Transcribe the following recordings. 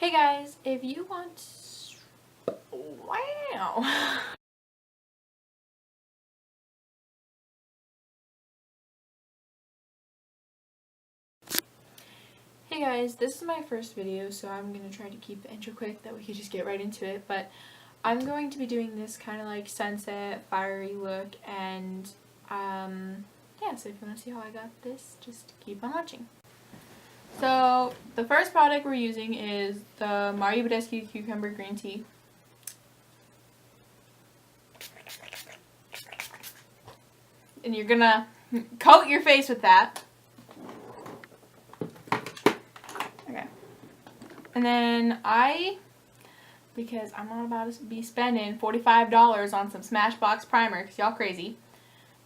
Hey guys, if you want... Wow! Hey guys, this is my first video, so I'm going to try to keep the intro quick that we can just get right into it, but I'm going to be doing this kind of like sunset, fiery look, and yeah, so if you want to see how I got this, just keep on watching. So, the first product we're using is the chance.sk Cucumber Green Tea. And you're gonna coat your face with that. Okay. And then because I'm not about to be spending $45 on some Smashbox primer, because y'all crazy,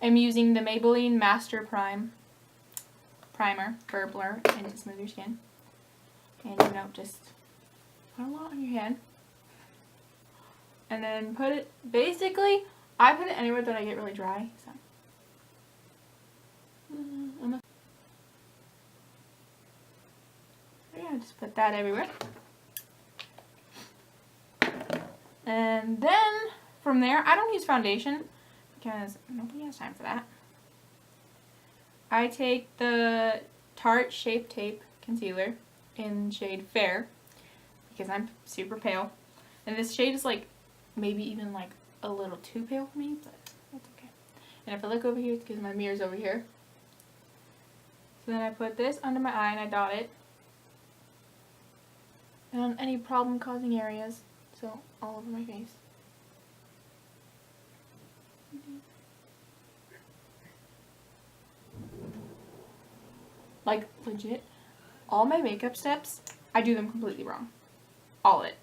I'm using the Maybelline Master Primer for blur and smooth your skin. And just put a lot on your hand. And then put it, basically, I put it anywhere that I get really dry. So. Yeah, just put that everywhere. And then from there, I don't use foundation because nobody has time for that. I take the Tarte Shape Tape Concealer in shade Fair because I'm super pale. And this shade is like maybe even like a little too pale for me, but that's okay. And if I look over here, it's because my mirror's over here. So then I put this under my eye and I dot it. And on any problem-causing areas, so all over my face. Like, legit, all my makeup steps, I do them completely wrong. All of it.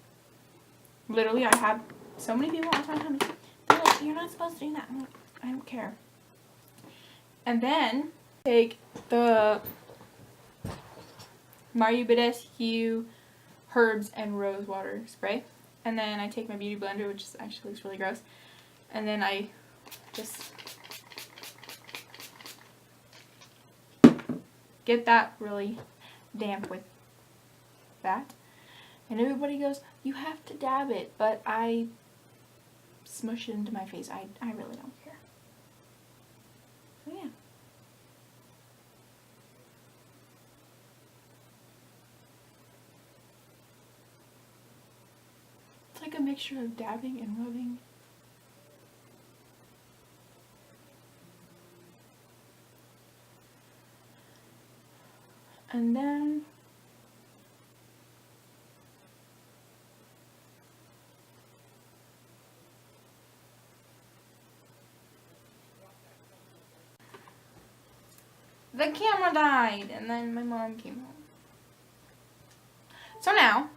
Literally, I have so many people all the time tell me, they're like, you're not supposed to do that. I'm like, I don't care. And then, take the chance.sk Herbs and Rose Water Spray. And then I take my beauty blender, which actually looks really gross. And then I just get that really damp with that. And everybody goes, you have to dab it. But I smush it into my face. I really don't care. So yeah. It's like a mixture of dabbing and rubbing. And then the camera died, and then my mom came home. So now,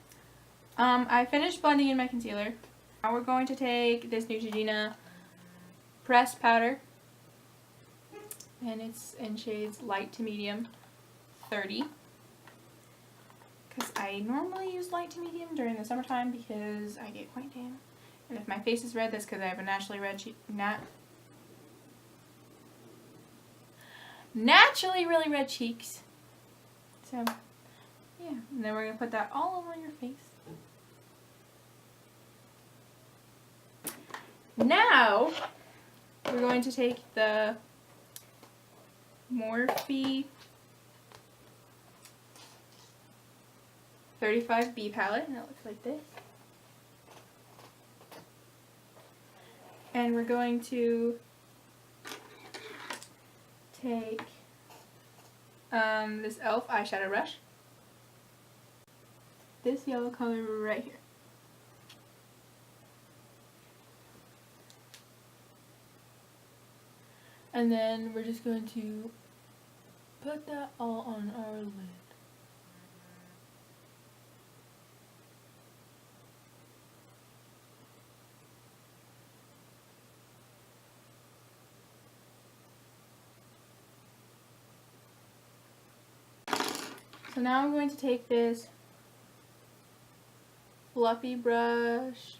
I finished blending in my concealer. Now we're going to take this Neutrogena pressed powder, and it's in shades light to medium 30. Because I normally use light to medium during the summertime because I get quite tan. And if my face is red, that's because I have a naturally really red cheeks. So, yeah. And then we're going to put that all over your face. Now, we're going to take the Morphe 35B palette, and it looks like this. And we're going to take this e.l.f. eyeshadow brush. This yellow color right here. And then we're just going to put that all on our lid. So now I'm going to take this fluffy brush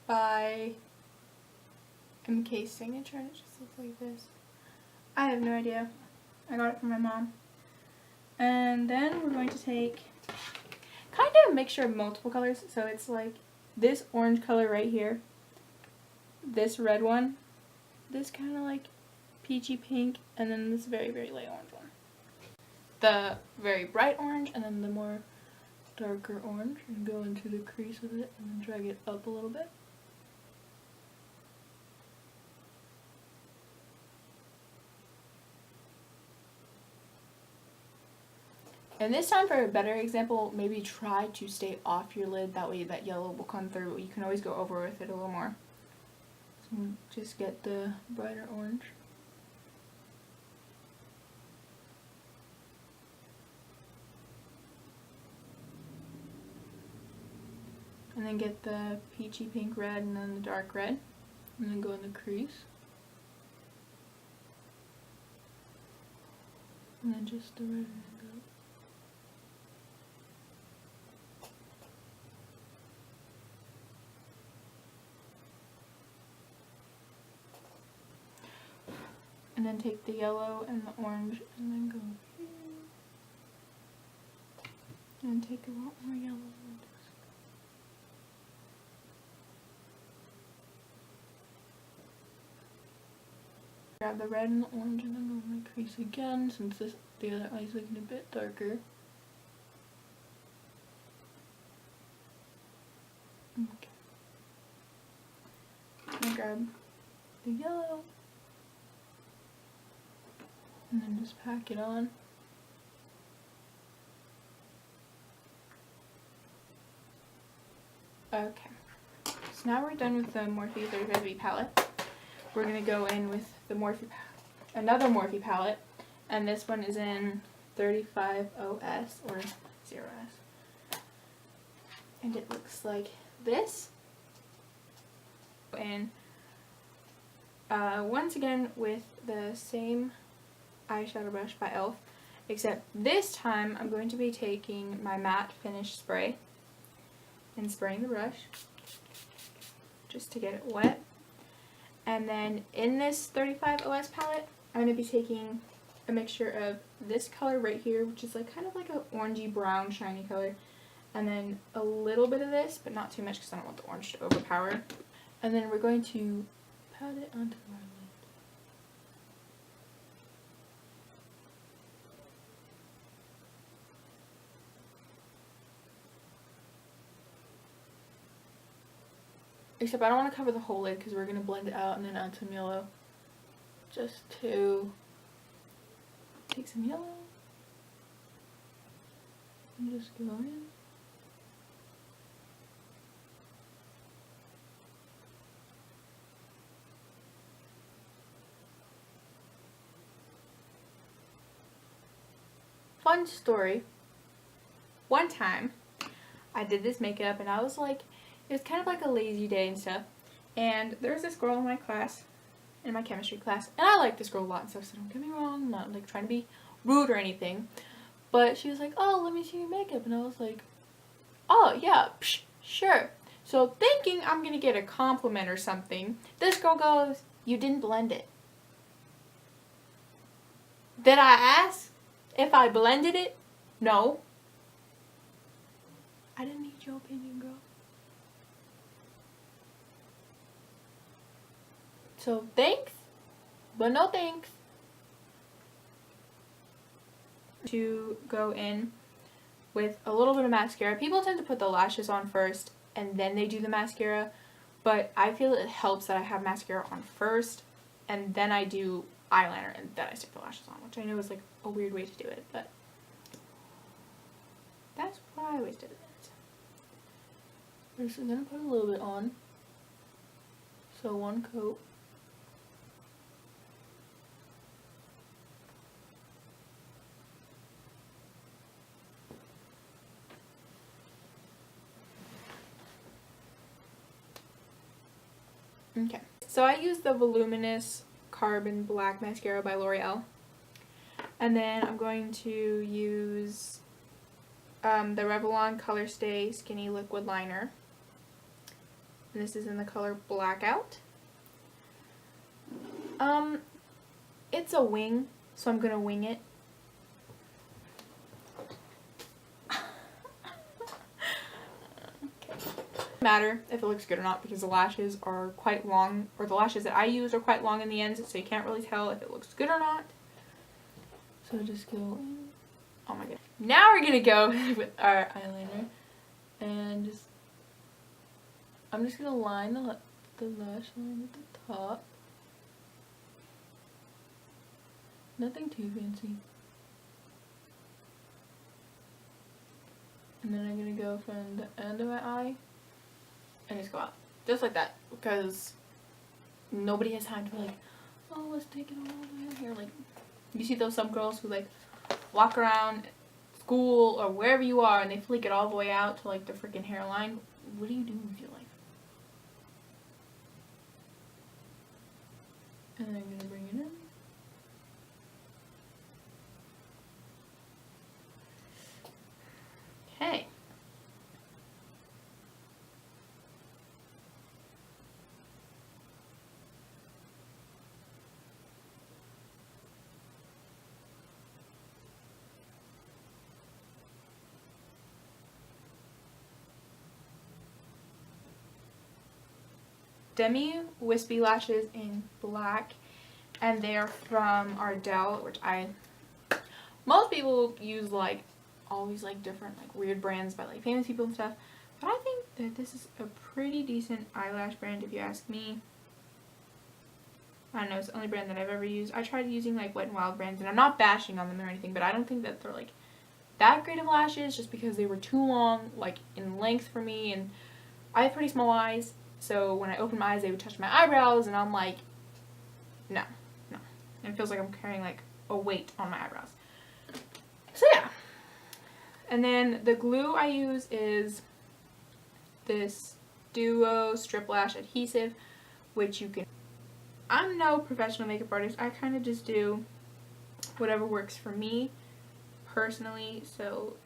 by MK Signature, and it just looks like this. I have no idea. I got it from my mom. And then we're going to take kind of a mixture of multiple colors. So it's like this orange color right here, this red one, this kind of like peachy pink, and then this very, very light orange one. The very bright orange, and then the more darker orange, and go into the crease with it, and then drag it up a little bit. And this time, for a better example, maybe try to stay off your lid, that way that yellow will come through, but you can always go over with it a little more. So just get the brighter orange. And then get the peachy pink red and then the dark red. And then go in the crease. And then just the red and go. And then take the yellow and the orange and then go here. And take a lot more yellow. Grab the red and the orange and then go in my crease again, since the other eye's looking a bit darker. Okay. And grab the yellow. And then just pack it on. Okay. So now we're done with the Morphe 35 palette. We're going to go in with the another Morphe palette, and this one is in 35 OS or 0S. And it looks like this. And once again with the same eyeshadow brush by e.l.f., except this time I'm going to be taking my matte finish spray and spraying the brush just to get it wet. And then in this 35 OS palette, I'm going to be taking a mixture of this color right here, which is like kind of like an orangey brown shiny color, and then a little bit of this, but not too much because I don't want the orange to overpower. And then we're going to pat it onto our lid. Except I don't want to cover the whole lid because we're going to blend it out and then add some yellow. Just to take some yellow and just go in. Fun story. One time I did this makeup and I was like, it was kind of like a lazy day and stuff, and there was this girl in my class, in my chemistry class, and I like this girl a lot and stuff, so don't get me wrong, I'm not like trying to be rude or anything, but she was like, oh, let me see your makeup, and I was like, oh yeah, psh, sure. So thinking I'm gonna get a compliment or something, this girl goes, you didn't blend it. Did I ask if I blended it? No. I didn't need your opinion, girl. So thanks, but no thanks. To go in with a little bit of mascara. People tend to put the lashes on first and then they do the mascara, but I feel it helps that I have mascara on first and then I do eyeliner and then I stick the lashes on, which I know is like a weird way to do it, but that's what I always did it. We're just gonna put a little bit on, so one coat. Okay, so I use the Voluminous Carbon Black Mascara by L'Oreal. And then I'm going to use the Revlon Color Stay Skinny Liquid Liner. And this is in the color Blackout. It's a wing, so I'm going to wing it. matter if it looks good or not because the lashes are quite long, or the lashes that I use are quite long in the ends, so you can't really tell if it looks good or not. So just go in. Oh my god. Now we're gonna go with our eyeliner, and I'm just gonna line the lash line at the top. Nothing too fancy. And then I'm gonna go from the end of my eye and just go out. Just like that. Because nobody has time to be like, oh, let's take it all down here. Like, you see those some girls who like walk around school or wherever you are and they flick it all the way out to like the freaking hairline. What are you doing with your life? And then I'm gonna bring it in. Okay. Demi Wispy lashes in black, and they're from Ardell, which most people use like all these like different like weird brands by like famous people and stuff, but I think that this is a pretty decent eyelash brand if you ask me. I don't know, it's the only brand that I've ever used. I tried using like Wet n Wild brands, and I'm not bashing on them or anything, but I don't think that they're like that great of lashes just because they were too long like in length for me, and I have pretty small eyes, so when I open my eyes they would touch my eyebrows, and I'm like, no. And it feels like I'm carrying like a weight on my eyebrows. So yeah. And then the glue I use is this Duo Strip Lash Adhesive, which you can... I'm no professional makeup artist. I kind of just do whatever works for me personally. So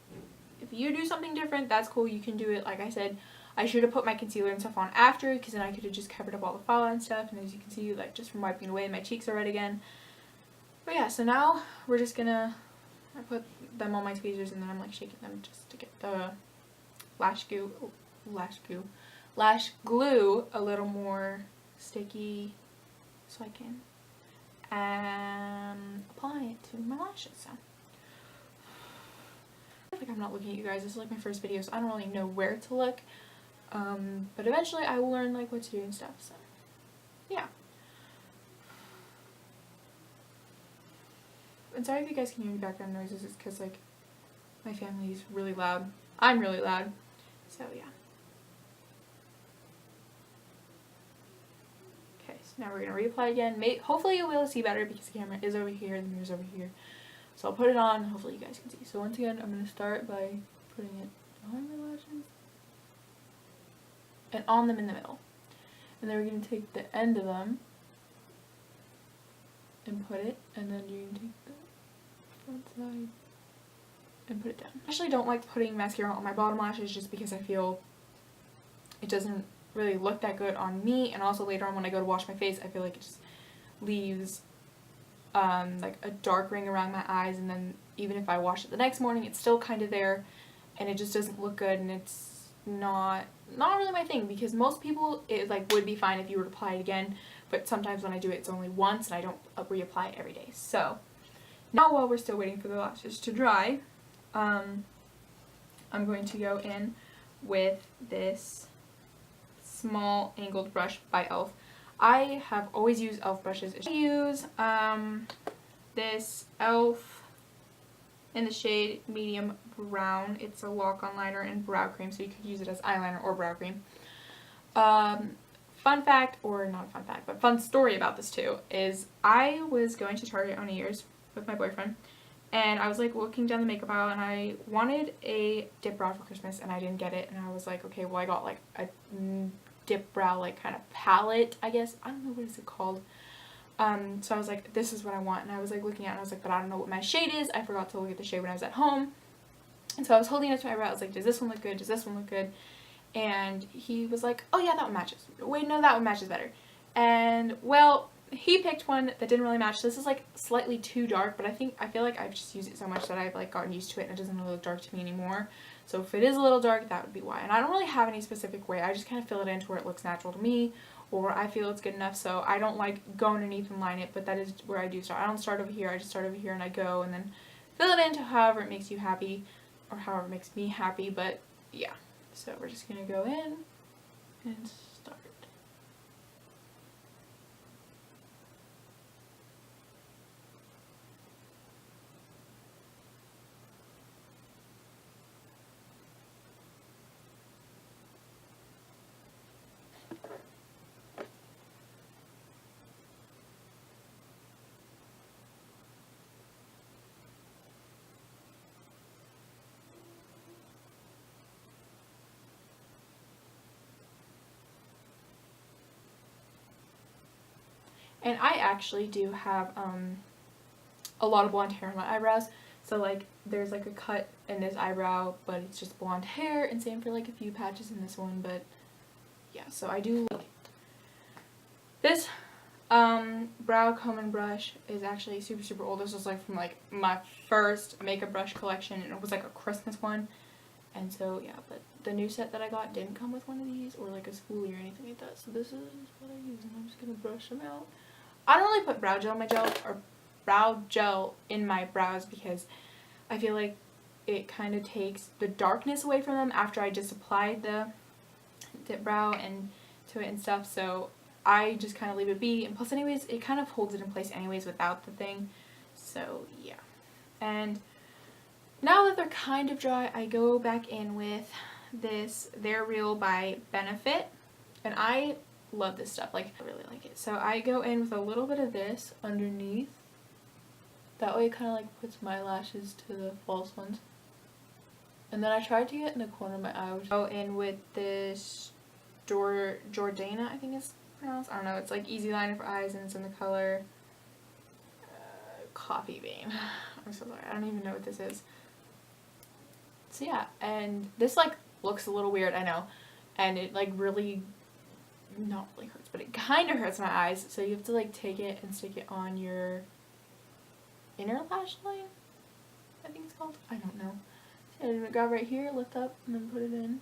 if you do something different, that's cool. You can do it. Like I said, I should have put my concealer and stuff on after, because then I could have just covered up all the fallout and stuff. And as you can see, like just from wiping away, my cheeks are red again. But yeah, so now we're just gonna... I put them on my tweezers and then I'm like shaking them just to get the lash glue a little more sticky so I can apply it to my lashes. So I feel like I'm not looking at you guys. This is like my first video, so I don't really know where to look. But eventually I will learn like what to do and stuff. So yeah. And sorry if you guys can hear any background noises, it's because like my family is really loud. I'm really loud. So yeah. Okay, so now we're gonna reapply again. Hopefully you'll be able to see better because the camera is over here, the mirror's over here. So I'll put it on, hopefully you guys can see. So once again, I'm gonna start by putting it behind my lashes and on them in the middle. And then we're gonna take the end of them and put it, and then you're gonna take the front side and put it down. I actually don't like putting mascara on my bottom lashes just because I feel it doesn't really look that good on me, and also later on when I go to wash my face I feel like it just leaves like a dark ring around my eyes, and then even if I wash it the next morning it's still kind of there and it just doesn't look good, and it's not really my thing, because most people it like would be fine if you were to apply it again, but sometimes when I do it it's only once and I don't reapply it every day. So now while we're still waiting for the lashes to dry, I'm going to go in with this small angled brush by e.l.f. I have always used e.l.f. brushes. I use this e.l.f. in the shade medium brown. It's a lock-on liner and brow cream, so you could use it as eyeliner or brow cream. Fun fact, or not a fun fact, but fun story about this too, is I was going to Target on New Year's with my boyfriend, and I was like looking down the makeup aisle and I wanted a dip brow for Christmas and I didn't get it, and I was like, okay, well I got like a dip brow like kind of palette, I guess. I don't know, what is it called? So I was like, this is what I want, and I was like looking at it and I was like, but I don't know what my shade is. I forgot to look at the shade when I was at home, and so I was holding it to my brow. I was like, does this one look good? Does this one look good? And he was like, oh yeah, that one matches. Wait, no, that one matches better. And well, he picked one that didn't really match. This is like slightly too dark, but I feel like I've just used it so much that I've like gotten used to it and it doesn't really look dark to me anymore. So if it is a little dark, that would be why. And I don't really have any specific way. I just kind of fill it in to where it looks natural to me, or I feel it's good enough. So I don't like go underneath and line it, but that is where I do start. I don't start over here. I just start over here and I go and then fill it into however it makes you happy, or however it makes me happy. But yeah, so we're just gonna go in and start. And I actually do have a lot of blonde hair on my eyebrows. So like there's like a cut in this eyebrow, but it's just blonde hair, and same for like a few patches in this one. But yeah, so I do like this brow comb and brush is actually super old. This was like from like my first makeup brush collection, and it was like a Christmas one. And so yeah, but the new set that I got didn't come with one of these or like a spoolie or anything like that. So this is what I use, and I'm just gonna brush them out. I don't really put brow gel in my brows because I feel like it kind of takes the darkness away from them after I just applied the dip brow and to it and stuff. So I just kind of leave it be, and plus anyways it kind of holds it in place anyways without the thing. So yeah, and now that they're kind of dry, I go back in with this They're Real by Benefit, and I love this stuff, like I really like it. So I go in with a little bit of this underneath. That way it kind of like puts my lashes to the false ones. And then I tried to get in the corner of my eye. Go in with this Jordana, I think it's pronounced. I don't know. It's like Easy Liner for eyes, and it's in the color Coffee Bean. I'm so sorry. I don't even know what this is. So yeah, and this like looks a little weird, I know. And it like really, not really hurts, but it kind of hurts my eyes. So you have to like take it and stick it on your inner lash line, I think it's called. I don't know. So I'm gonna grab right here, lift up, and then put it in.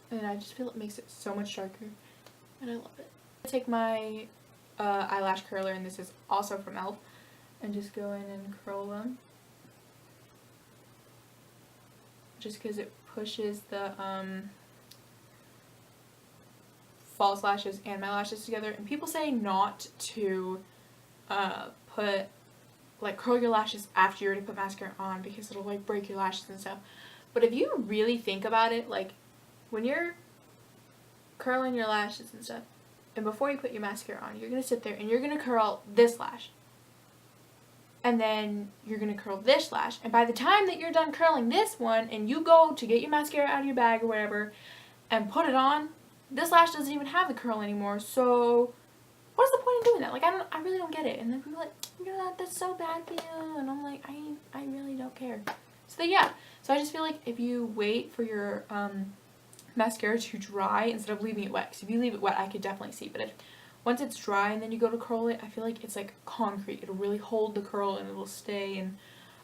And I just feel it makes it so much darker, and I love it. I take my eyelash curler, and this is also from e.l.f., and just go in and curl them. Just because it pushes the false lashes and my lashes together. And people say not to put, like, curl your lashes after you already put mascara on because it'll like break your lashes and stuff. But if you really think about it, like when you're curling your lashes and stuff, and before you put your mascara on, you're gonna sit there and you're gonna curl this lash, and then you're gonna curl this lash, and by the time that you're done curling this one and you go to get your mascara out of your bag or whatever and put it on, this lash doesn't even have the curl anymore. So what's the point of doing that? Like, I really don't get it. And then people are like, that's so bad for you, and I'm like, I really don't care. So yeah, so I just feel like if you wait for your mascara to dry instead of leaving it wet, because if you leave it wet I could definitely see, but if once it's dry and then you go to curl it, I feel like it's like concrete. It'll really hold the curl and it'll stay, and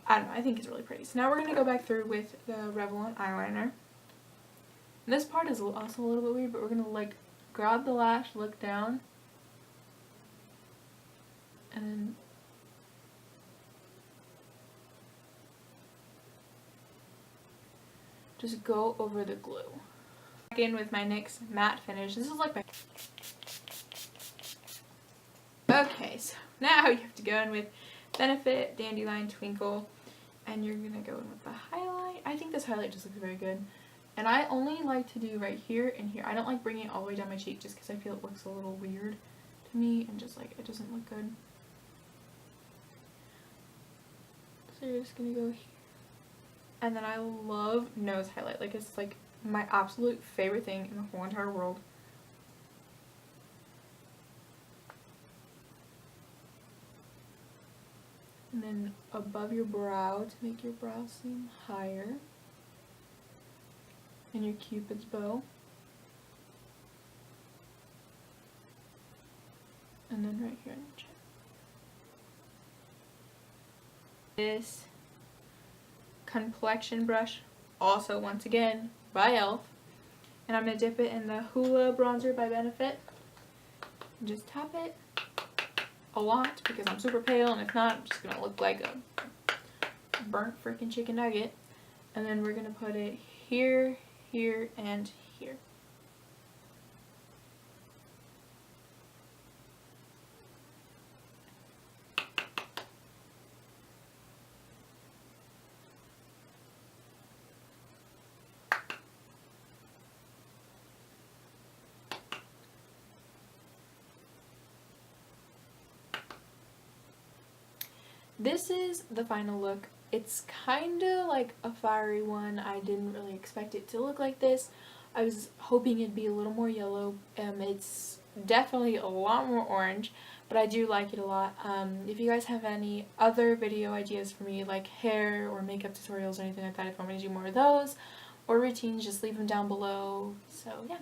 I don't know, I think it's really pretty. So now we're going to go back through with the Revlon eyeliner. And this part is also a little bit weird, but we're going to like grab the lash, look down, and then just go over the glue. Back in with my NYX matte finish. This is like my... Okay, so now you have to go in with Benefit Dandelion Twinkle, and you're gonna go in with the highlight. I think this highlight just looks very good, and I only like to do right here and here. I don't like bringing it all the way down my cheek just because I feel it looks a little weird to me, and just like it doesn't look good. So you're just gonna go here, and then I love nose highlight. Like, it's like my absolute favorite thing in the whole entire world. And then above your brow to make your brow seem higher. And your cupid's bow. and then right here on the chin. This complexion brush, also once again by e.l.f. And I'm going to dip it in the Hoola bronzer by Benefit. And just tap it a lot because I'm super pale, and if not, I'm just going to look like a burnt freaking chicken nugget. And then we're going to put it here, here, and here. This is the final look. It's kind of like a fiery one. I didn't really expect it to look like this. I was hoping it'd be a little more yellow. It's definitely a lot more orange, but I do like it a lot. If you guys have any other video ideas for me, like hair or makeup tutorials or anything like that, if you want me to do more of those, or routines, just leave them down below. So yeah.